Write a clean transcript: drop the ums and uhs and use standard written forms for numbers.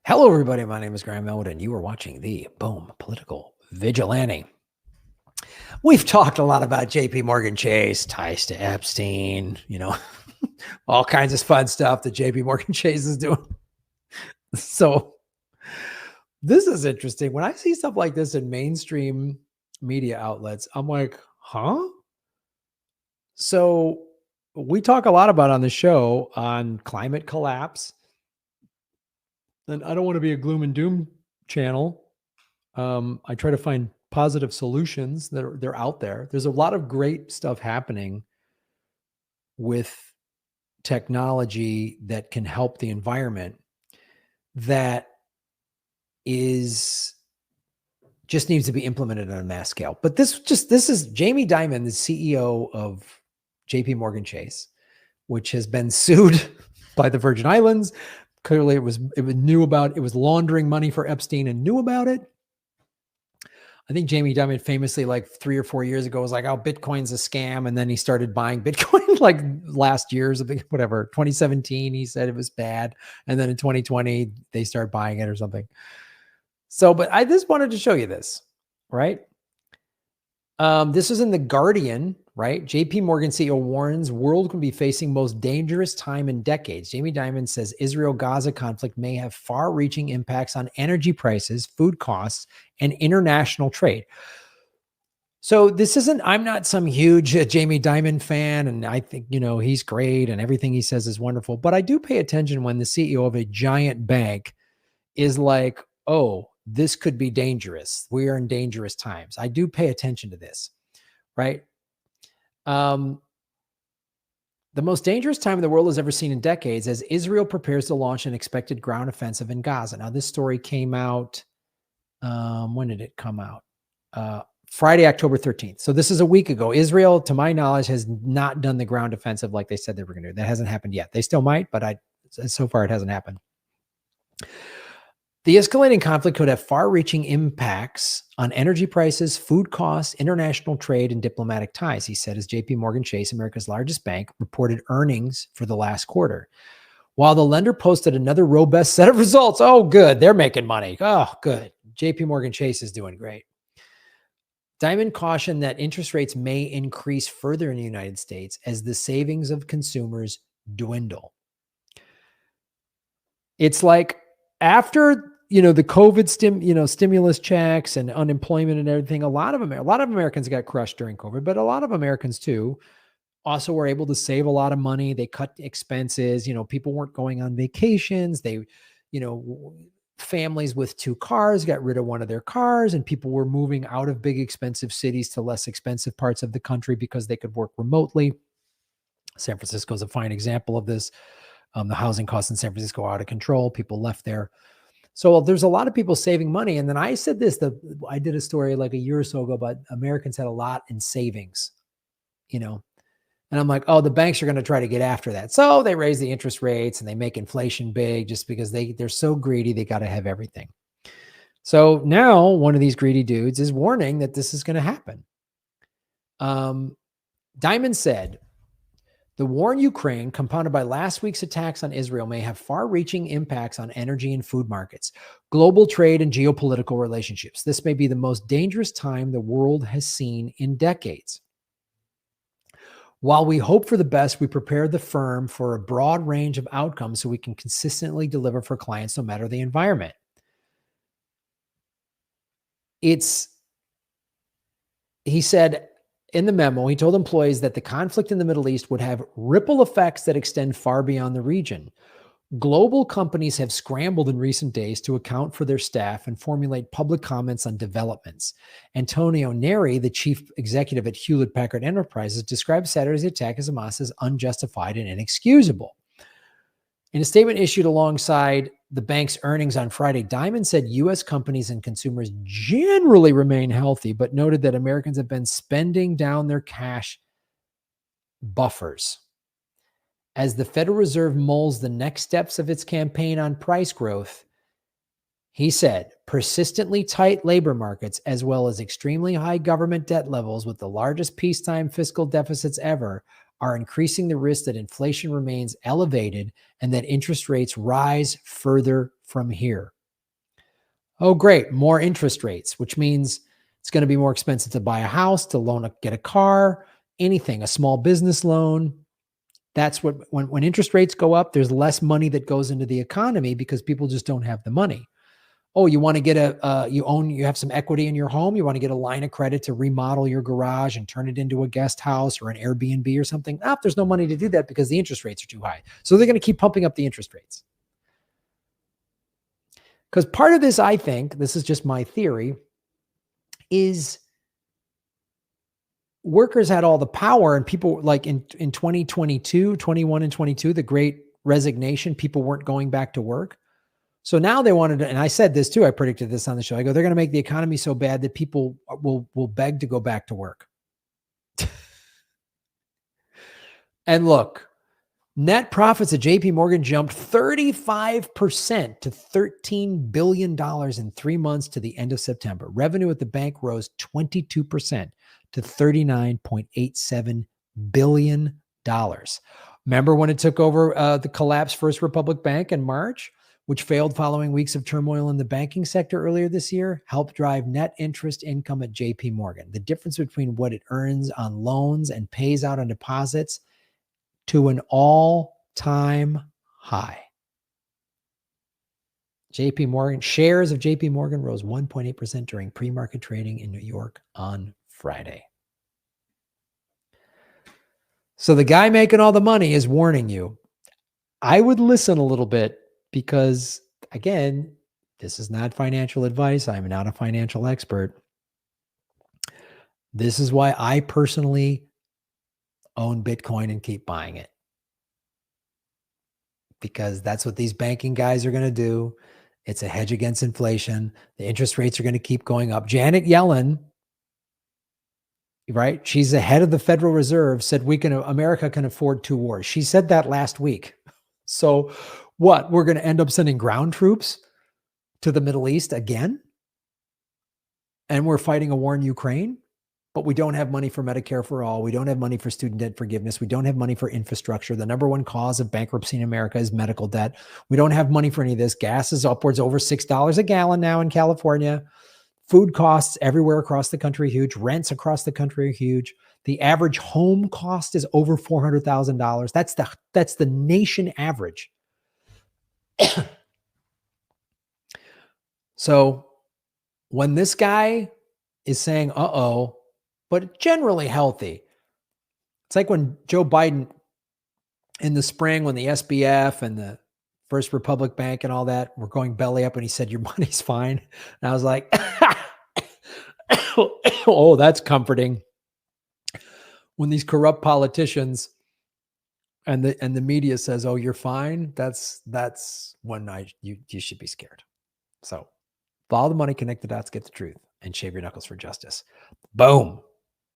Hello, everybody. My name is Graham Elwood, and you are watching the Boom Political Vigilante. We've talked a lot about JP Morgan Chase, ties to Epstein, all kinds of fun stuff that JP Morgan Chase is doing. So this is interesting. When I see stuff like this in mainstream media outlets, I'm like, huh? So we talk a lot about on the show on climate collapse. And I don't want to be a gloom and doom channel. I try to find positive solutions they're out there. There's a lot of great stuff happening with technology that can help the environment that is just needs to be implemented on a mass scale. But this is Jamie Dimon, the CEO of JP Morgan Chase, which has been sued by the Virgin Islands. Clearly it was laundering money for Epstein and knew about it. I think Jamie Dimon famously, like 3 or 4 years ago, was like, "Oh, Bitcoin's a scam," and then he started buying Bitcoin like last year's, I think, whatever, 2017. He said it was bad, and then in 2020 they started buying it or something. So, but I just wanted to show you this, right? This is in The Guardian, right? JP Morgan CEO warns world could be facing most dangerous time in decades. Jamie Dimon says Israel-Gaza conflict may have far-reaching impacts on energy prices, food costs, and international trade. So this isn't, I'm not some huge Jamie Dimon fan, and I think, he's great and everything he says is wonderful, but I do pay attention when the CEO of a giant bank is like, oh, this could be dangerous. We are in dangerous times. I do pay attention to this, right? The most dangerous time the world has ever seen in decades as Israel prepares to launch an expected ground offensive in Gaza. Now, this story came out, when did it come out? Friday, October 13th. So this is a week ago. Israel, to my knowledge, has not done the ground offensive like they said they were going to do. That hasn't happened yet. They still might, but so far it hasn't happened. The escalating conflict could have far-reaching impacts on energy prices, food costs, international trade, and diplomatic ties, he said, as JP Morgan Chase, America's largest bank, reported earnings for the last quarter. While the lender posted another robust set of results. Oh, good. They're making money. Oh, good. JP Morgan Chase is doing great. Dimon cautioned that interest rates may increase further in the United States as the savings of consumers dwindle. It's like after the COVID stimulus checks and unemployment and everything, a lot of Americans got crushed during COVID, but a lot of Americans too also were able to save a lot of money. They cut expenses. People weren't going on vacations. They, families with 2 cars got rid of one of their cars, and people were moving out of big expensive cities to less expensive parts of the country because they could work remotely. San Francisco is a fine example of this. The housing costs in San Francisco are out of control. People left there. So there's a lot of people saving money. And then I said this, I did a story like a year or so ago about Americans had a lot in savings, and I'm like, oh, the banks are going to try to get after that. So they raise the interest rates and they make inflation big just because they're so greedy. They got to have everything. So now one of these greedy dudes is warning that this is going to happen. Dimon said, the war in Ukraine, compounded by last week's attacks on Israel, may have far-reaching impacts on energy and food markets, global trade, and geopolitical relationships. This may be the most dangerous time the world has seen in decades. While we hope for the best, we prepare the firm for a broad range of outcomes so we can consistently deliver for clients no matter the environment. He said, in the memo, he told employees that the conflict in the Middle East would have ripple effects that extend far beyond the region. Global companies have scrambled in recent days to account for their staff and formulate public comments on developments. Antonio Neri, the chief executive at Hewlett-Packard Enterprises, described Saturday's attack as Hamas as unjustified and inexcusable. In a statement issued alongside the bank's earnings on Friday, Dimon said U.S. companies and consumers generally remain healthy, but noted that Americans have been spending down their cash buffers. As the Federal Reserve mulls the next steps of its campaign on price growth, he said, persistently tight labor markets, as well as extremely high government debt levels with the largest peacetime fiscal deficits ever, are increasing the risk that inflation remains elevated and that interest rates rise further from here. Oh, great. More interest rates, which means it's going to be more expensive to buy a house, to get a car, anything, a small business loan. That's what, when interest rates go up, there's less money that goes into the economy because people just don't have the money. Oh, you want to get you have some equity in your home. You want to get a line of credit to remodel your garage and turn it into a guest house or an Airbnb or something. There's no money to do that because the interest rates are too high. So they're going to keep pumping up the interest rates. Because part of this, I think, this is just my theory, is workers had all the power and people like in 2022, 21 and 22, the great resignation, people weren't going back to work. So now they wanted to, and I said this too, I predicted this on the show. I go, they're going to make the economy so bad that people will beg to go back to work. And look, net profits at JP Morgan jumped 35% to $13 billion in 3 months to the end of September. Revenue at the bank rose 22% to $39.87 billion. Remember when it took over the collapsed First Republic Bank in March, which failed following weeks of turmoil in the banking sector earlier this year, helped drive net interest income at JP Morgan. The difference between what it earns on loans and pays out on deposits to an all-time high. JP Morgan, shares of JP Morgan rose 1.8% during pre-market trading in New York on Friday. So the guy making all the money is warning you. I would listen a little bit because, again, this is not financial advice. I'm not a financial expert. This is why I personally own Bitcoin and keep buying it. Because that's what these banking guys are going to do. It's a hedge against inflation. The interest rates are going to keep going up. Janet Yellen, right? She's the head of the Federal Reserve, said America can afford 2 wars. She said that last week. So what? We're going to end up sending ground troops to the Middle East again? And we're fighting a war in Ukraine? But we don't have money for Medicare for all. We don't have money for student debt forgiveness. We don't have money for infrastructure. The number one cause of bankruptcy in America is medical debt. We don't have money for any of this. Gas is upwards over $6 a gallon now in California. Food costs everywhere across the country are huge. Rents across the country are huge. The average home cost is over $400,000. That's the nation average. So when this guy is saying, but generally healthy. It's like when Joe Biden in the spring, when the SBF and the First Republic Bank and all that were going belly up and he said, your money's fine. And I was like, oh, that's comforting. When these corrupt politicians and the media says, oh, you're fine. That's when you should be scared. So follow the money, connect the dots, get the truth, and shave your knuckles for justice. Boom.